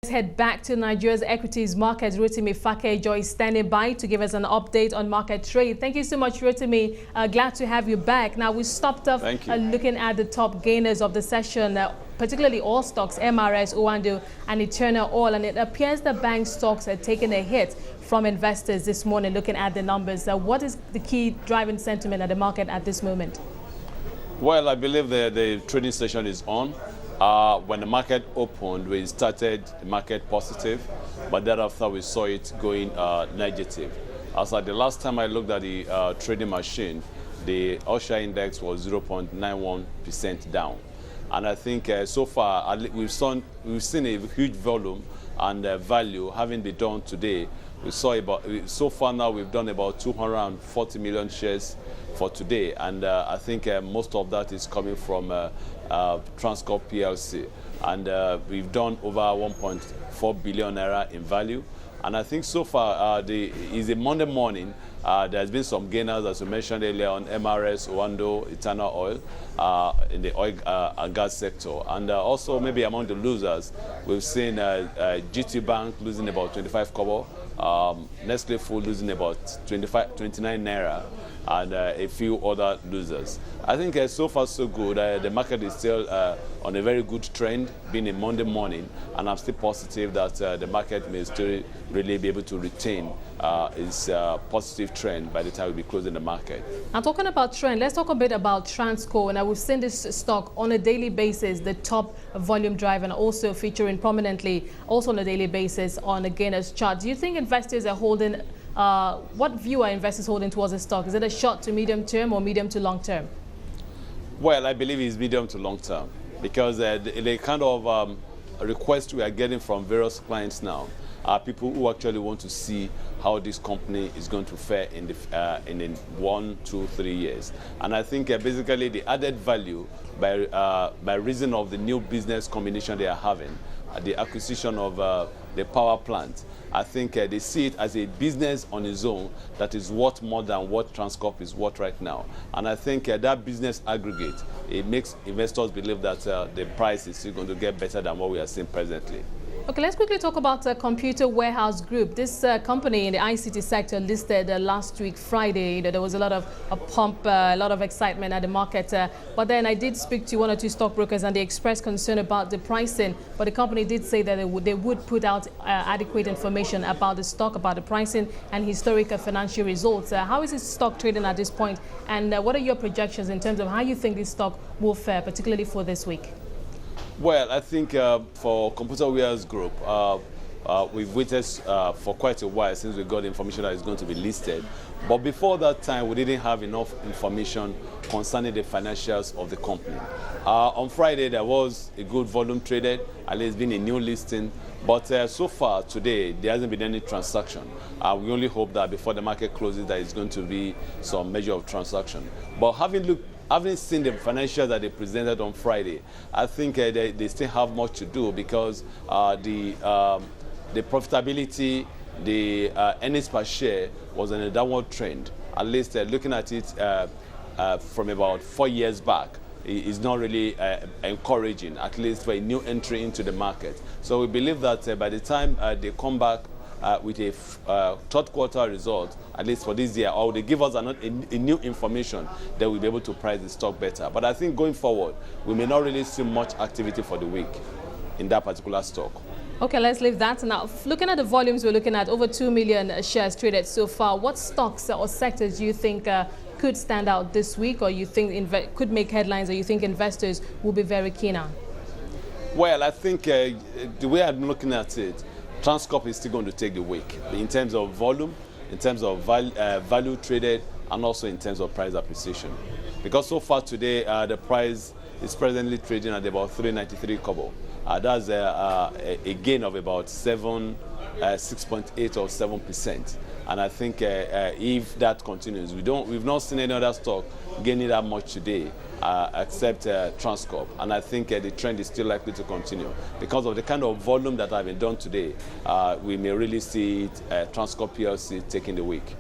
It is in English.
Head back to Nigeria's equities market. Rotimi Fakejo is standing by to give us an update on market trade. Thank you so much, Rotimi. Glad to have you back. Now, we stopped off looking at the top gainers of the session, particularly all stocks, MRS, Oando, and Eterna Oil. And it appears the bank stocks are taking a hit from investors this morning, looking at the numbers. What is the key driving sentiment at the market at this moment? Well, I believe the trading session is on. When the market opened, we started the market positive, but thereafter we saw it going negative. As at the last time I looked at the trading machine, the All-Share index was 0.91% down. And I think so far we've seen a huge volume and value having been done today. We saw so far now we've done about 240 million shares for today, and I think most of that is coming from Transcorp PLC, and we've done over 1.4 billion naira in value. And I think so far is a Monday morning. There's been some gainers, as we mentioned earlier, on MRS, Oando, Eterna Oil, in the oil and gas sector. And also maybe among the losers, we've seen GT Bank losing about 25 kobo, Nestle Food losing about 29 naira, and a few other losers. I think so far so good. The market is still on a very good trend, being a Monday morning, and I'm still positive that the market may still really be able to retain its positive trend by the time we'll be closing the market. I'm talking about trend. Let's talk a bit about Transcorp. And we've seen this stock on a daily basis, the top volume driver, and also featuring prominently also on a daily basis on a gainers chart. Do you think investors are holding, what view are investors holding towards the stock? Is it a short to medium term or medium to long term? Well, I believe it's medium to long term, because the kind of request we are getting from various clients now are people who actually want to see how this company is going to fare in 1, 2, 3 years. And I think basically the added value by reason of the new business combination they are having, the acquisition of the power plant, I think they see it as a business on its own that is worth more than what Transcorp is worth right now. And I think that business aggregate, it makes investors believe that the price is still going to get better than what we are seeing presently. Okay, let's quickly talk about Computer Warehouse Group. This company in the ICT sector listed last week, Friday. There was a lot of pump, a lot of excitement at the market. But then I did speak to one or two stockbrokers, and they expressed concern about the pricing. But the company did say that they would put out adequate information about the stock, about the pricing, and historical financial results. How is this stock trading at this point? And what are your projections in terms of how you think this stock will fare, particularly for this week? Well, I think for Computer Warehouse Group, we've waited for quite a while since we got information that it's going to be listed. But before that time, we didn't have enough information concerning the financials of the company. On Friday, there was a good volume traded, at least been a new listing. But so far today, there hasn't been any transaction. We only hope that before the market closes, there is going to be some measure of transaction. But having seen the financials that they presented on Friday, I think they still have much to do, because the profitability, the earnings per share was on a downward trend. At least looking at it from about 4 years back, is not really encouraging, at least for a new entry into the market. So we believe that by the time they come back with a third quarter result, at least for this year, or they give us a new information, then we'll be able to price the stock better. But I think going forward, we may not really see much activity for the week in that particular stock. Okay, let's leave that. Now, looking at the volumes, we're looking at over 2 million shares traded so far. What stocks or sectors do you think could stand out this week, or you think could make headlines, or you think investors will be very keen on? Well, I think the way I'm looking at it, Transcorp is still going to take the week in terms of volume, in terms of value traded, and also in terms of price appreciation. Because so far today, the price is presently trading at about 393 kobo. That's a gain of about 6.8 or 7%. And I think if that continues, we've not seen any other stock gaining that much today, except Transcorp. And I think the trend is still likely to continue because of the kind of volume that have been done today. We may really see Transcorp PLC taking the week.